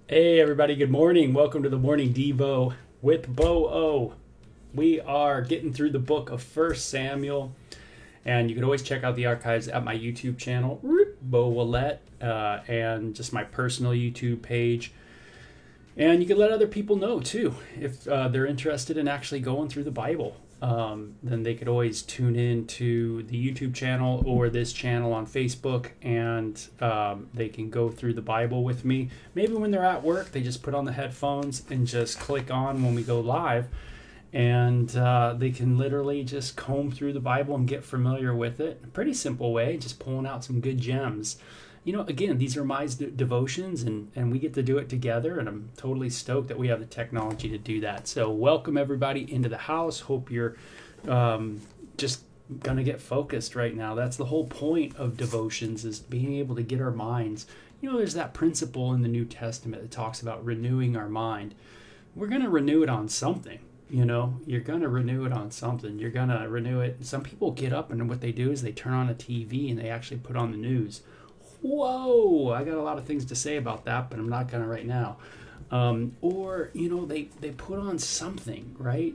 Hey everybody, good morning. Welcome to the Morning Devo with Bo O. We are getting through the book of First Samuel, and you can always check out the archives at my YouTube channel, Bo Willette, and just my personal YouTube page. And you can let other people know too if they're interested in actually going through the Bible. Then they could always tune in to the YouTube channel or this channel on Facebook, and they can go through the Bible with me. Maybe when they're at work, they just put on the headphones and just click on when we go live, and they can literally just comb through the Bible and get familiar with it. A pretty simple way, just pulling out some good gems. Again, these are my devotions, and we get to do it together, and I'm totally stoked that we have the technology to do that. So welcome everybody into the house. Hope you're just going to get focused right now. That's the whole point of devotions, is being able to get our minds. There's that principle in the New Testament that talks about renewing our mind. We're going to renew it on something. You're going to renew it on something. You're going to renew it. Some people get up and what they do is they turn on a TV and they actually put on the news. Whoa, I got a lot of things to say about that, but I'm not going to right now. Or they put on something, right?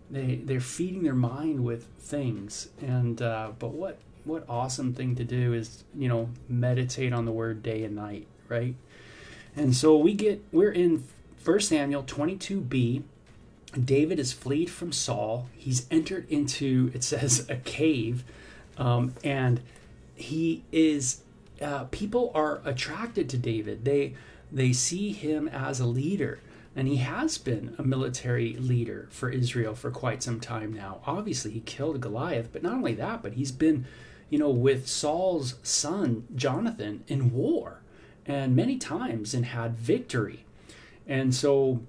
They're feeding their mind with things. And but what awesome thing to do is meditate on the word day and night, right? And so we're in 1 Samuel 22b. David is fled from Saul. He's entered into, it says, a cave, and he is. People are attracted to David. They see him as a leader, and he has been a military leader for Israel for quite some time now. Obviously, he killed Goliath, but not only that, but he's been, with Saul's son Jonathan in war, and many times and had victory. And so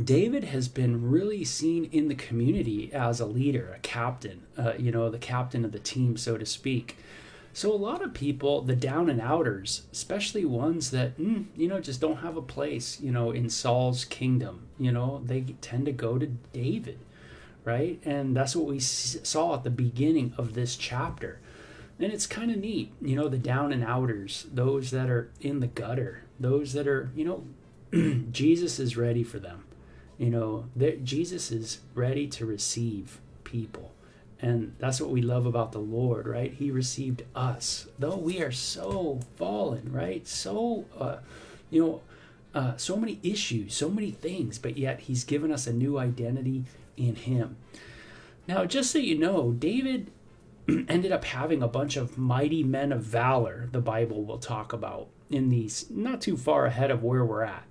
David has been really seen in the community as a leader, a captain, the captain of the team, so to speak. So a lot of people, the down and outers, especially ones that, just don't have a place, in Saul's kingdom, they tend to go to David, right? And that's what we saw at the beginning of this chapter. And it's kind of neat, the down and outers, those that are in the gutter, those that are, Jesus is ready for them. Jesus is ready to receive people. And that's what we love about the Lord, right? He received us, though we are so fallen, right? So, so many issues, so many things, but yet he's given us a new identity in him. Now, just so you know, David ended up having a bunch of mighty men of valor, the Bible will talk about, in these not too far ahead of where we're at.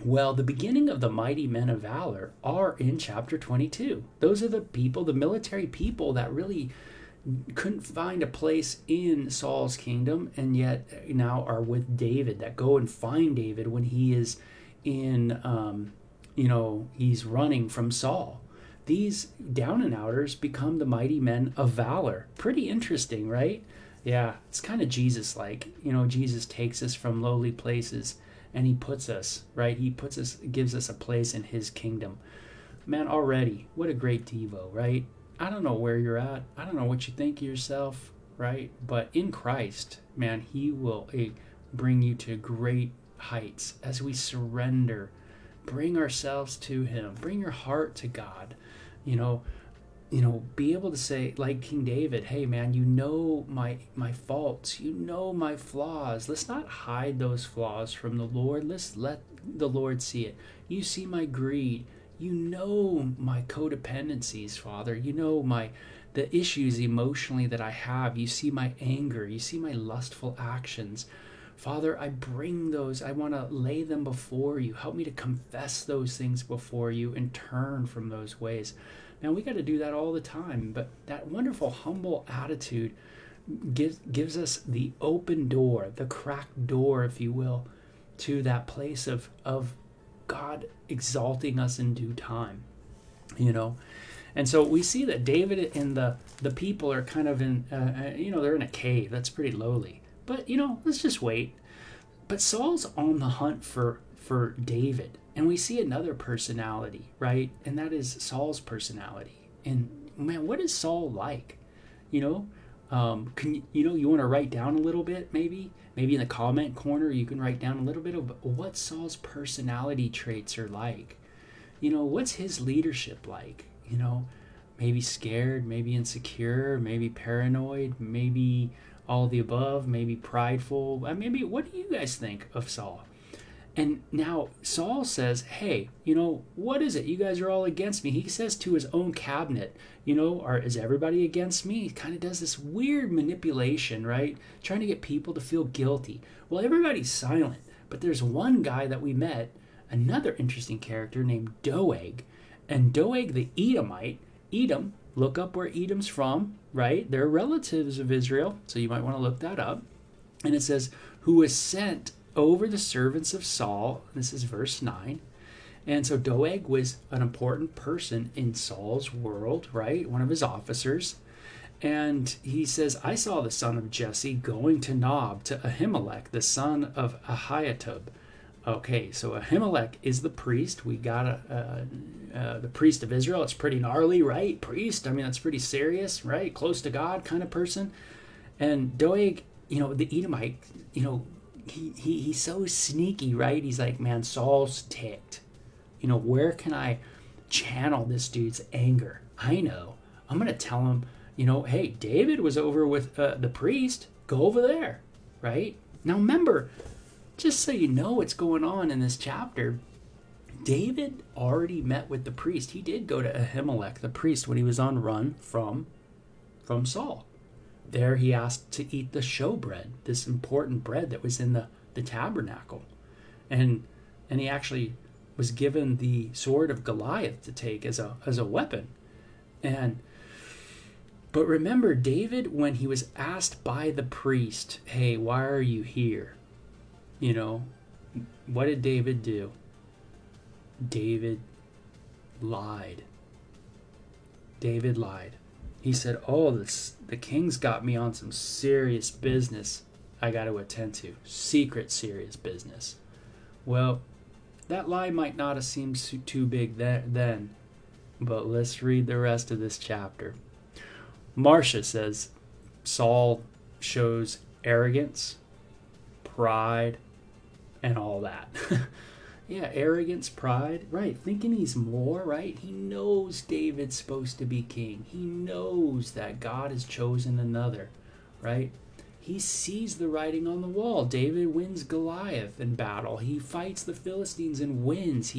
Well, the beginning of the mighty men of valor are in chapter 22. Those are the people, the military people that really couldn't find a place in Saul's kingdom, and yet now are with David, that go and find David when he is in, he's running from Saul. These down and outers become the mighty men of valor. Pretty interesting, right? Yeah, it's kind of Jesus-like. Jesus takes us from lowly places, and he puts us, right? Gives us a place in his kingdom. Man, already, what a great Devo, right? I don't know where you're at. I don't know what you think of yourself, right? But in Christ, man, he will bring you to great heights as we surrender, bring ourselves to him, bring your heart to God, be able to say, like King David, hey man, my faults, my flaws. Let's not hide those flaws from the Lord. Let's let the Lord see it. You see my greed. My codependencies, Father. The issues emotionally that I have. You see my anger. You see my lustful actions. Father, I bring those. I want to lay them before you. Help me to confess those things before you and turn from those ways. Now, we got to do that all the time, but that wonderful, humble attitude gives us the open door, the cracked door, if you will, to that place of God exalting us in due time, And so we see that David and the people are kind of in, they're in a cave. That's pretty lowly. But, let's just wait. But Saul's on the hunt for David. And we see another personality, right? And that is Saul's personality. And man, what is Saul like? You want to write down a little bit, maybe, maybe in the comment corner, you can write down a little bit of what Saul's personality traits are like. What's his leadership like? Maybe scared, maybe insecure, maybe paranoid, maybe all the above, maybe prideful. Maybe, what do you guys think of Saul? And now Saul says, hey, what is it? You guys are all against me. He says to his own cabinet, is everybody against me? He kind of does this weird manipulation, right? Trying to get people to feel guilty. Well, everybody's silent, but there's one guy that we met, another interesting character named Doeg. And Doeg the Edomite, Edom, look up where Edom's from, right? They're relatives of Israel, so you might want to look that up. And it says, who was sent over the servants of Saul. This is verse 9. And so Doeg was an important person in Saul's world, right? One of his officers. And he says, I saw the son of Jesse going to Nob, to Ahimelech, the son of Ahitub. Okay, so Ahimelech is the priest. We got the priest of Israel. It's pretty gnarly, right? Priest, that's pretty serious, right? Close to God kind of person. And Doeg, the Edomite, he's so sneaky, right? He's like, man, Saul's ticked. Where can I channel this dude's anger? I know. I'm going to tell him, hey, David was over with the priest. Go over there, right? Now remember, just so you know what's going on in this chapter, David already met with the priest. He did go to Ahimelech, the priest, when he was on run from Saul. There he asked to eat the showbread, this important bread that was in the tabernacle. And he actually was given the sword of Goliath to take as a weapon. But remember, David, when he was asked by the priest, hey, why are you here? What did David do? David lied. David lied. He said, the king's got me on some serious business I got to attend to. Secret, serious business. Well, that lie might not have seemed too big then, but let's read the rest of this chapter. Marcia says, Saul shows arrogance, pride, and all that. Yeah, arrogance, pride, right? Thinking he's more, right? He knows David's supposed to be king. He knows that God has chosen another, right? He sees the writing on the wall. David wins Goliath in battle. He fights the Philistines and wins.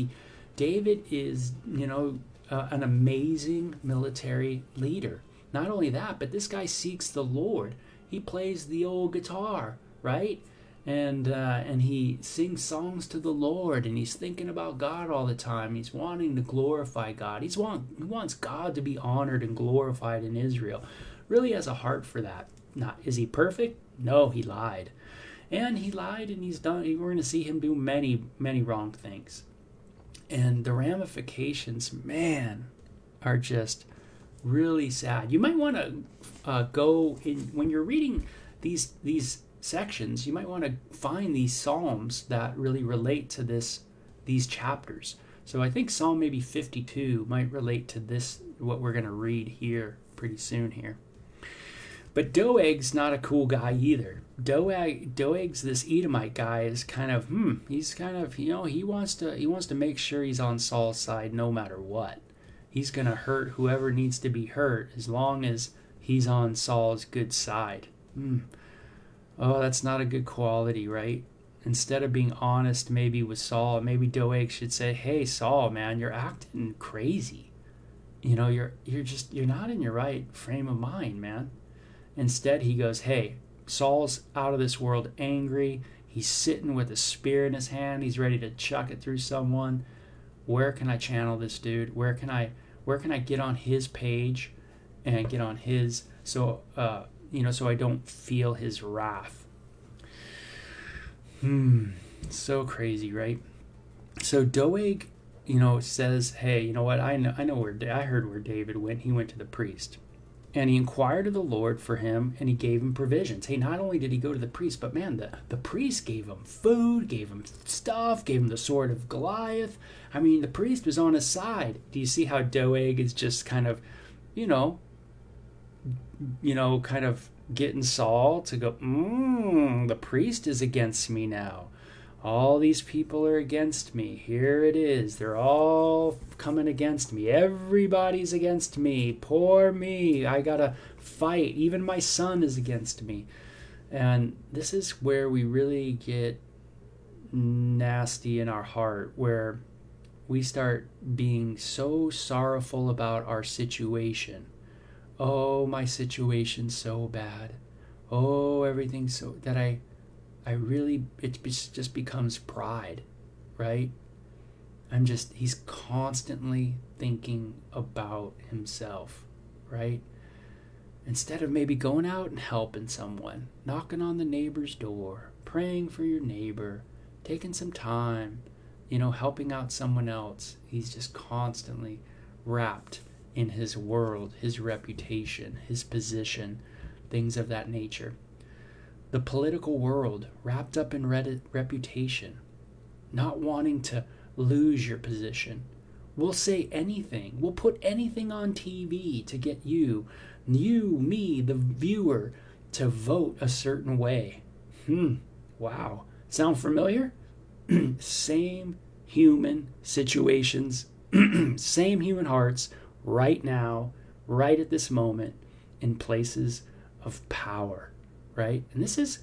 David is, an amazing military leader. Not only that, but this guy seeks the Lord. He plays the old guitar, right? And he sings songs to the Lord, and he's thinking about God all the time. He's wanting to glorify God. He wants God to be honored and glorified in Israel. Really has a heart for that. Is he perfect? No, he lied. And he lied, and he's done. We're going to see him do many, many wrong things. And the ramifications, man, are just really sad. You might want to go in when you're reading these sections. You might want to find these psalms that really relate to these chapters. So I think Psalm maybe 52 might relate to this, what we're going to read here pretty soon here. But Doeg's not a cool guy either. Doeg's this Edomite guy is kind of he's kind of, he wants to make sure he's on Saul's side no matter what. He's going to hurt whoever needs to be hurt as long as he's on Saul's good side. Oh, that's not a good quality, right? Instead of being honest maybe with Saul, maybe Doeg should say, hey, Saul, man, you're acting crazy. You're not in your right frame of mind, man. Instead, he goes, hey, Saul's out of this world angry. He's sitting with a spear in his hand. He's ready to chuck it through someone. Where can I channel this dude? Where can I get on his page and get on his, so I don't feel his wrath. So crazy, right? So Doeg, says, hey, you know what? I heard where David went. He went to the priest. And he inquired of the Lord for him, and he gave him provisions. Hey, not only did he go to the priest, but man, the priest gave him food, gave him stuff, gave him the sword of Goliath. I mean, the priest was on his side. Do you see how Doeg is just kind of, kind of getting Saul to go, the priest is against me now. All these people are against me. Here it is. They're all coming against me. Everybody's against me. Poor me. I gotta fight. Even my son is against me. And this is where we really get nasty in our heart, where we start being so sorrowful about our situation. Oh, my situation's so bad. Oh, everything's so that I really, it just becomes pride, right? He's constantly thinking about himself, right? Instead of maybe going out and helping someone, knocking on the neighbor's door, praying for your neighbor, taking some time, helping out someone else. He's just constantly wrapped in his world, his reputation, his position, things of that nature. The political world, wrapped up in reputation, not wanting to lose your position. We'll say anything. We'll put anything on TV to get you, me, the viewer, to vote a certain way. Wow. Sound familiar? Same human situations, same human hearts right now, right at this moment, in places of power, right? And this is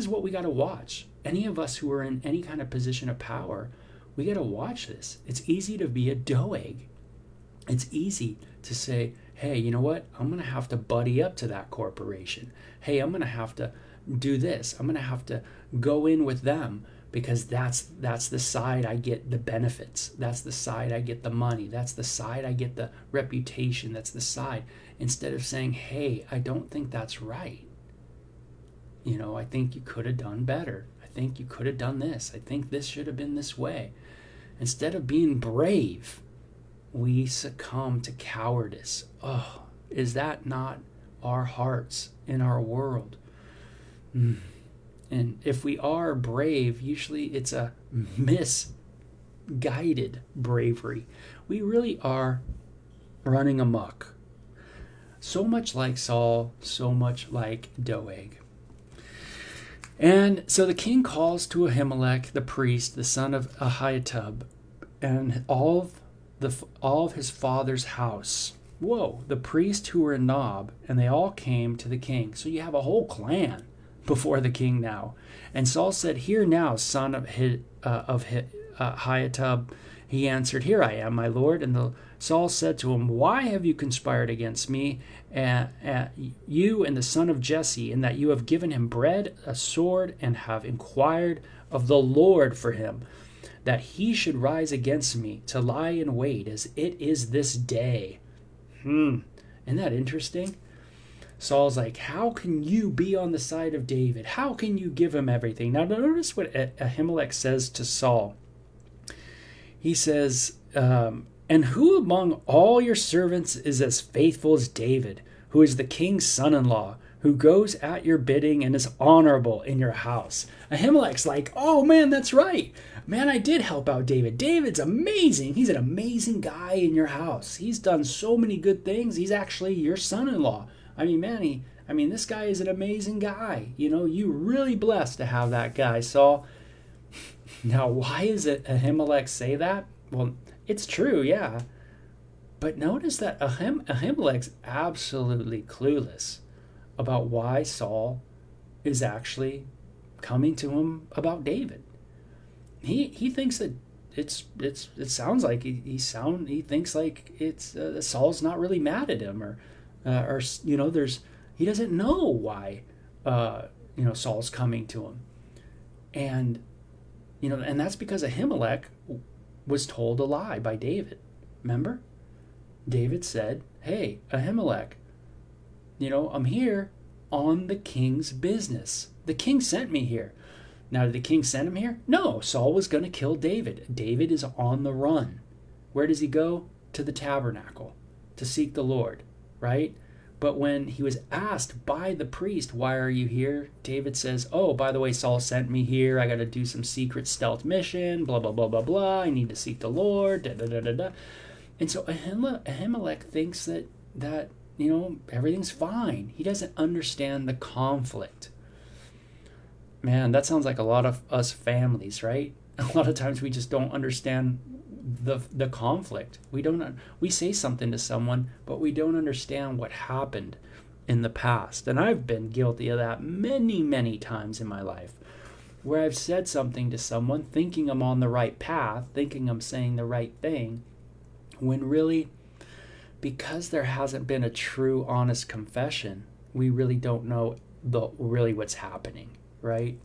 what we got to watch. Any of us who are in any kind of position of power, we got to watch this. It's easy to be a Doeg. It's easy to say, hey, you know what? I'm going to have to buddy up to that corporation. Hey, I'm going to have to do this. I'm going to have to go in with them because that's the side I get the benefits. That's the side I get the money. That's the side I get the reputation. That's the side. Instead of saying, hey, I don't think that's right. I think you could have done better. I think you could have done this. I think this should have been this way. Instead of being brave, we succumb to cowardice. Oh, is that not our hearts in our world? And if we are brave, usually it's a misguided bravery. We really are running amok. So much like Saul, so much like Doeg. And so the king calls to Ahimelech, the priest, the son of Ahitub, and all of his father's house. Whoa, the priests who were in Nob, and they all came to the king. So you have a whole clan before the king now. And Saul said, "Hear now, son of Ahitub." He answered, "Here I am, my lord." And Saul said to him, "Why have you conspired against me, you and the son of Jesse, in that you have given him bread, a sword, and have inquired of the Lord for him, that he should rise against me to lie in wait as it is this day?" Isn't that interesting? Saul's like, how can you be on the side of David? How can you give him everything? Now notice what Ahimelech says to Saul. He says, and who among all your servants is as faithful as David, who is the king's son-in-law, who goes at your bidding and is honorable in your house? Ahimelech's like, oh man, that's right. Man, I did help out David. David's amazing. He's an amazing guy in your house. He's done so many good things. He's actually your son-in-law. I mean, man, this guy is an amazing guy. You're really blessed to have that guy, Saul. Now, why is it Ahimelech say that? Well, it's true, yeah. But notice that Ahimelech's absolutely clueless about why Saul is actually coming to him about David. He thinks that it sounds like he thinks like it's Saul's not really mad at him, or he doesn't know why Saul's coming to him, and that's because Ahimelech was told a lie by David. Remember, David said, "Hey, Ahimelech, I'm here on the king's business. The king sent me here." Now, did the king send him here? No, Saul was going to kill David. David is on the run. Where does he go? To the tabernacle to seek the Lord, right? But when he was asked by the priest, "Why are you here?" David says, "Oh, by the way, Saul sent me here. I got to do some secret stealth mission, blah, blah, blah, blah, blah. I need to seek the Lord, da, da, da, da, da." And so Ahimelech thinks that everything's fine. He doesn't understand the conflict. Man, that sounds like a lot of us families, right? A lot of times we just don't understand the conflict. We say something to someone, but we don't understand what happened in the past. And I've been guilty of that many, many times in my life, where I've said something to someone thinking I'm on the right path, thinking I'm saying the right thing, when really, because there hasn't been a true, honest confession, we really don't know really what's happening, right?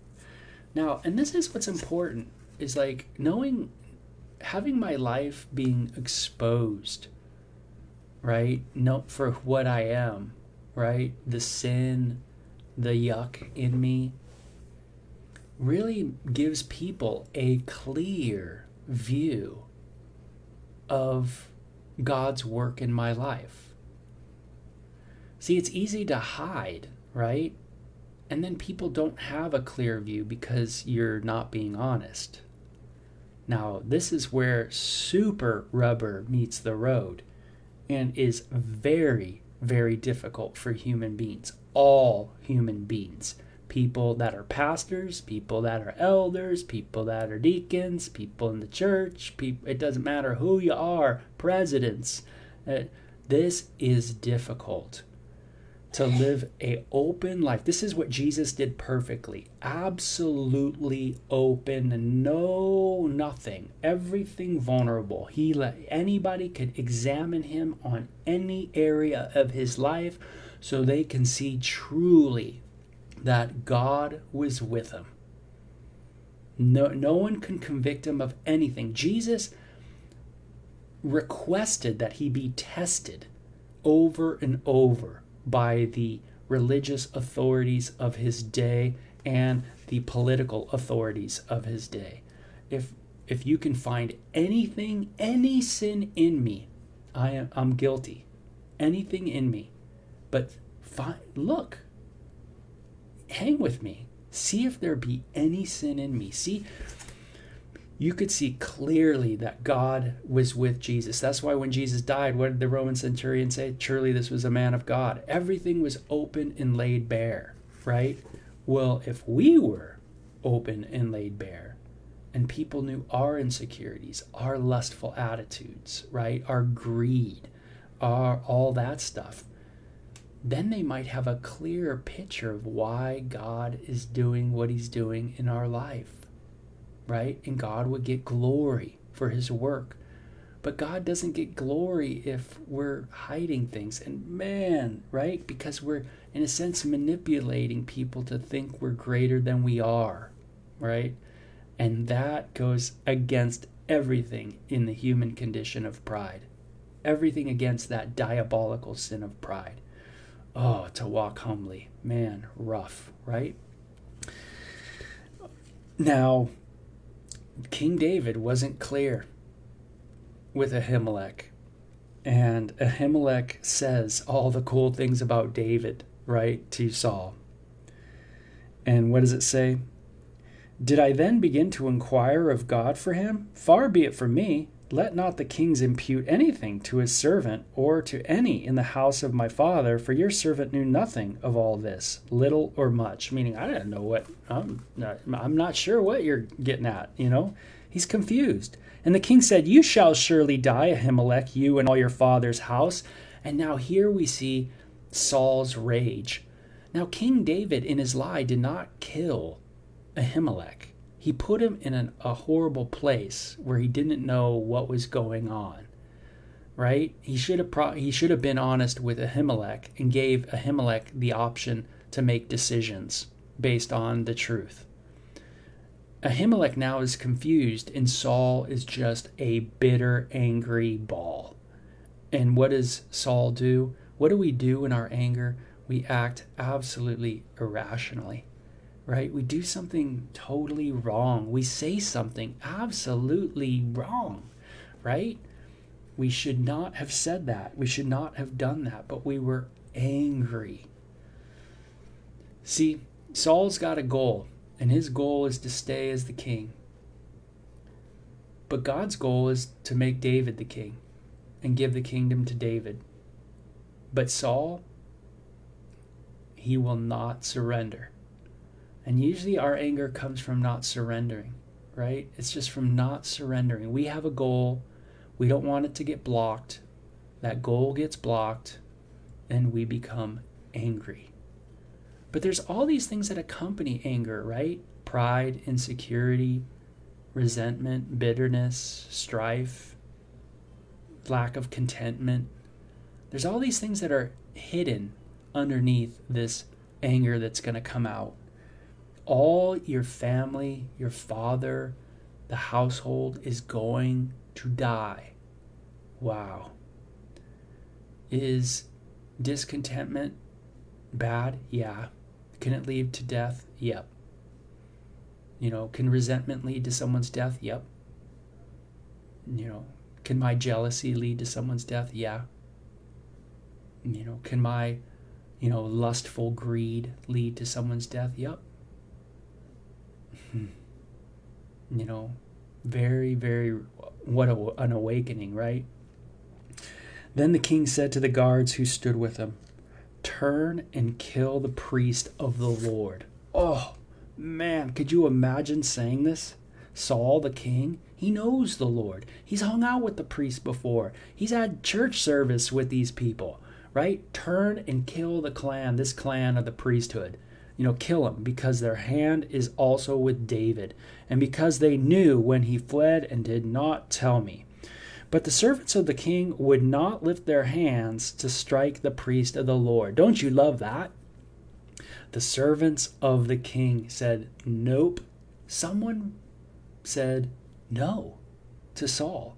Now, and this is what's important, is like having my life being exposed, right? For what I am, right? The sin, the yuck in me, really gives people a clear view of God's work in my life. See, it's easy to hide, right? And then people don't have a clear view because you're not being honest. Now, this is where super rubber meets the road and is very, very difficult for human beings, all human beings. People that are pastors, people that are elders, people that are deacons, people in the church, it doesn't matter who you are, presidents. This is difficult to live an open life. This is what Jesus did perfectly. Absolutely open, nothing, everything vulnerable. He let anybody could examine him on any area of his life so they can see truly that God was with him. No one can convict him of anything. Jesus requested that he be tested over and over by the religious authorities of his day and the political authorities of his day. If you can find anything, any sin in me, I'm guilty. Anything in me. But look, hang with me. See if there be any sin in me. See, you could see clearly that God was with Jesus. That's why when Jesus died, what did the Roman centurion say? Surely this was a man of God. Everything was open and laid bare, right? Well, if we were open and laid bare, and people knew our insecurities, our lustful attitudes, right? Our greed, all that stuff, then they might have a clearer picture of why God is doing what he's doing in our life, right? And God would get glory for his work. But God doesn't get glory if we're hiding things. And man, right? Because we're, in a sense, manipulating people to think we're greater than we are, right? And that goes against everything in the human condition of pride. Everything against that diabolical sin of pride. Oh, to walk humbly. Man, rough, right? Now, King David wasn't clear with Ahimelech. And Ahimelech says all the cool things about David, right, to Saul. And what does it say? Did I then begin to inquire of God for him? Far be it from me. Let not the kings impute anything to his servant or to any in the house of my father, for your servant knew nothing of all this, little or much. Meaning, I don't know what, I'm not sure what you're getting at, He's confused. And the king said, you shall surely die, Ahimelech, you and all your father's house. And now here we see Saul's rage. Now, King David in his lie did not kill Ahimelech. He put him in a horrible place where he didn't know what was going on, right? He should have been honest with Ahimelech and gave Ahimelech the option to make decisions based on the truth. Ahimelech now is confused, and Saul is just a bitter, angry ball. And what does Saul do? What do we do in our anger? We act absolutely irrationally. Right? We do something totally wrong. We say something absolutely wrong, right? We should not have said that. We should not have done that, but we were angry. See, Saul's got a goal, and his goal is to stay as the king. But God's goal is to make David the king and give the kingdom to David. But Saul, he will not surrender. And usually our anger comes from not surrendering, right? It's just from not surrendering. We have a goal. We don't want it to get blocked. That goal gets blocked, and we become angry. But there's all these things that accompany anger, right? Pride, insecurity, resentment, bitterness, strife, lack of contentment. There's all these things that are hidden underneath this anger that's going to come out. All your family, your father, the household is going to die. Wow. Is discontentment bad? Yeah. Can it lead to death? Yep. Can resentment lead to someone's death? Yep. Can my jealousy lead to someone's death? Yeah. Can my, lustful greed lead to someone's death? Yep. Very, very, what an awakening, right? Then the king said to the guards who stood with him, "Turn and kill the priest of the Lord." Oh, man, could you imagine saying this? Saul, the king, he knows the Lord. He's hung out with the priests before. He's had church service with these people, right? Turn and kill this clan of the priesthood. Kill them, because their hand is also with David, and because they knew when he fled and did not tell me. But the servants of the king would not lift their hands to strike the priest of the Lord. Don't you love that? The servants of the king said, nope. Someone said no to Saul.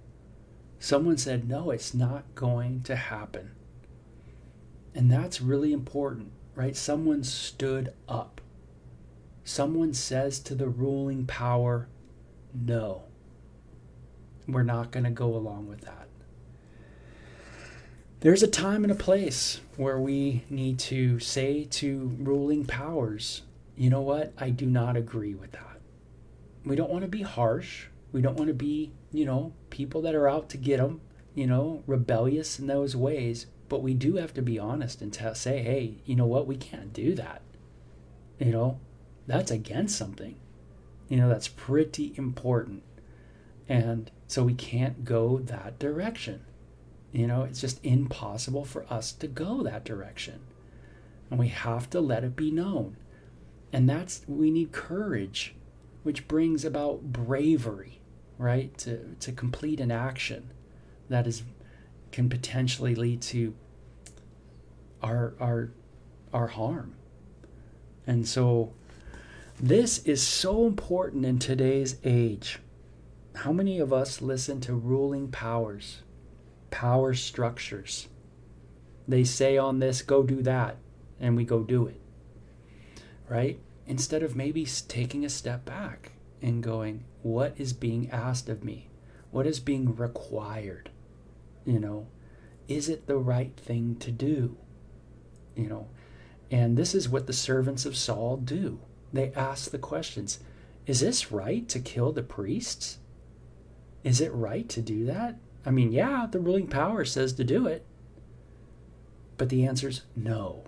Someone said, no, it's not going to happen. And that's really important, right? Someone stood up. Someone says to the ruling power, no, we're not going to go along with that. There's a time and a place where we need to say to ruling powers, you know what? I do not agree with that. We don't want to be harsh. We don't want to be, people that are out to get them, rebellious in those ways. But we do have to be honest and say, hey, you know what? We can't do that. That's against something. That's pretty important. And so we can't go that direction. It's just impossible for us to go that direction. And we have to let it be known. And we need courage, which brings about bravery, right? To complete an action that can potentially lead to our harm. And so this is so important in today's age. How many of us listen to ruling powers, power structures? They say on this, go do that, and we go do it, right? Instead of maybe taking a step back and going, what is being asked of me? What is being required? Is it the right thing to do? And this is what the servants of Saul do. They ask the questions. Is this right to kill the priests? Is it right to do that? I mean, yeah, the ruling power says to do it. But the answer is no.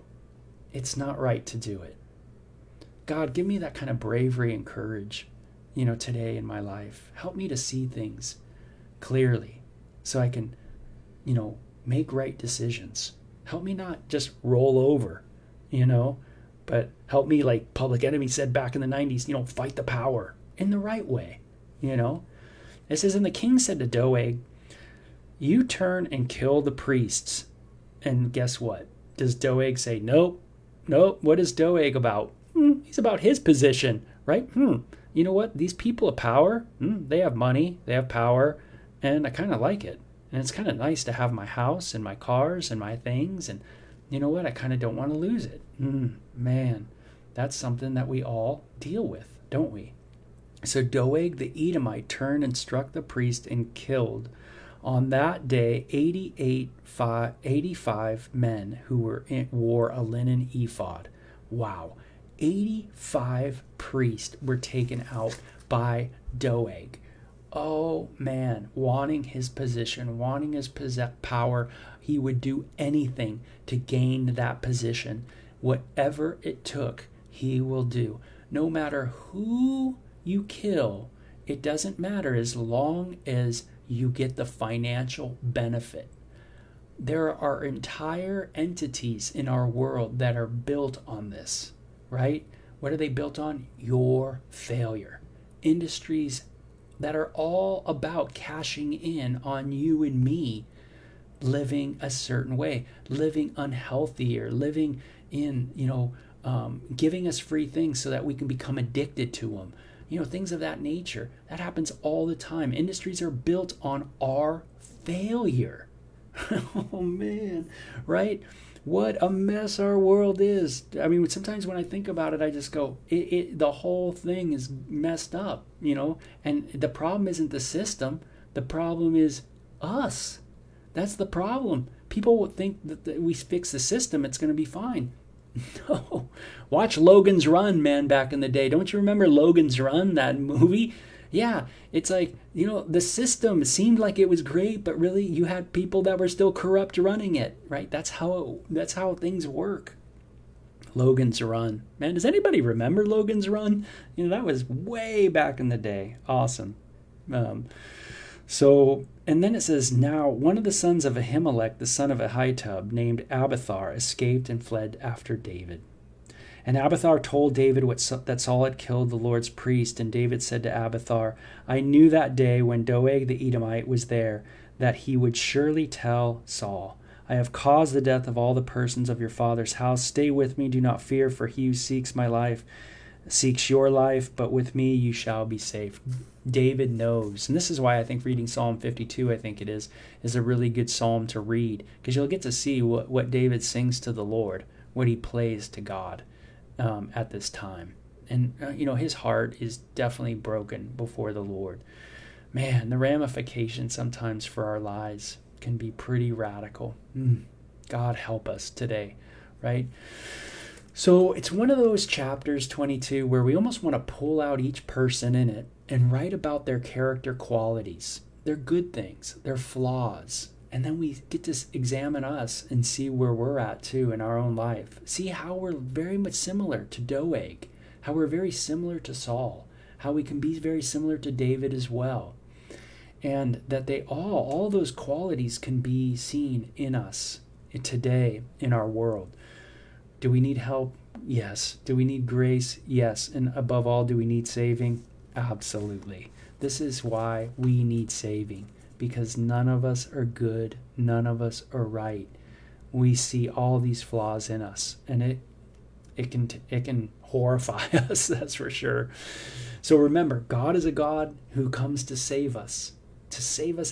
It's not right to do it. God, give me that kind of bravery and courage, today in my life. Help me to see things clearly so I can, make right decisions. Help me not just roll over, but help me, like Public Enemy said back in the 90s, fight the power in the right way, It says, and the king said to Doeg, you turn and kill the priests. And guess what? Does Doeg say, nope? What is Doeg about? He's about his position, right? You know what? These people of power, they have money, they have power, and I kind of like it. And it's kind of nice to have my house and my cars and my things. And you know what? I kind of don't want to lose it. Man, that's something that we all deal with, don't we? So Doeg the Edomite turned and struck the priest and killed on that day 85 men who wore a linen ephod. Wow. 85 priests were taken out by Doeg. oh man, wanting his position, wanting his power, he would do anything to gain that position. Whatever it took, he will do. No matter who you kill, it doesn't matter as long as you get the financial benefit. There are entire entities in our world that are built on this, right? What are they built on? Your failure. Industries that are all about cashing in on you and me living a certain way, living unhealthier, living in, giving us free things so that we can become addicted to them. Things of that nature. That happens all the time. Industries are built on our failure. Oh, man, right? What a mess our world is. I mean, sometimes when I think about it, I just go, the whole thing is messed up, and the problem isn't the system. The problem is us. That's the problem. People would think that we fix the system, it's going to be fine. No. Watch Logan's Run, man, back in the day. Don't you remember Logan's Run, that movie? Yeah, it's like, the system seemed like it was great, but really you had people that were still corrupt running it, right? That's how things work. Logan's Run. Man, does anybody remember Logan's Run? That was way back in the day. Awesome. And then it says, now one of the sons of Ahimelech, the son of Ahitub, named Abiathar, escaped and fled after David. And Abiathar told David that Saul had killed the Lord's priest. And David said to Abiathar, I knew that day when Doeg the Edomite was there that he would surely tell Saul, I have caused the death of all the persons of your father's house. Stay with me, do not fear, for he who seeks my life seeks your life, but with me you shall be safe. David knows. And this is why I think reading Psalm 52, I think it is a really good psalm to read, because you'll get to see what David sings to the Lord, what he plays to God at this time. And, his heart is definitely broken before the Lord. Man, the ramifications sometimes for our lives can be pretty radical. God help us today, right? So it's one of those chapters, 22, where we almost want to pull out each person in it and write about their character qualities, their good things, their flaws. And then we get to examine us and see where we're at too in our own life. See how we're very much similar to Doeg, how we're very similar to Saul, how we can be very similar to David as well. And that all those qualities can be seen in us today in our world. Do we need help? Yes. Do we need grace? Yes. And above all, do we need saving? Absolutely. This is why we need saving, because none of us are good. None of us are right. We see all these flaws in us, and it can horrify us, that's for sure. So remember, God is a God who comes to save us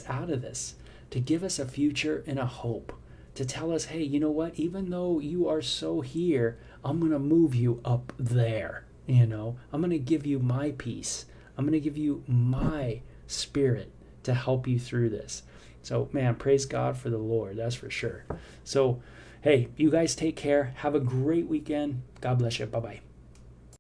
out of this, to give us a future and a hope, to tell us, hey, you know what? Even though you are so here, I'm going to move you up there. I'm going to give you my peace. I'm going to give you my spirit to help you through this. So, man, praise God for the Lord. That's for sure. So, hey, you guys take care. Have a great weekend. God bless you. Bye-bye.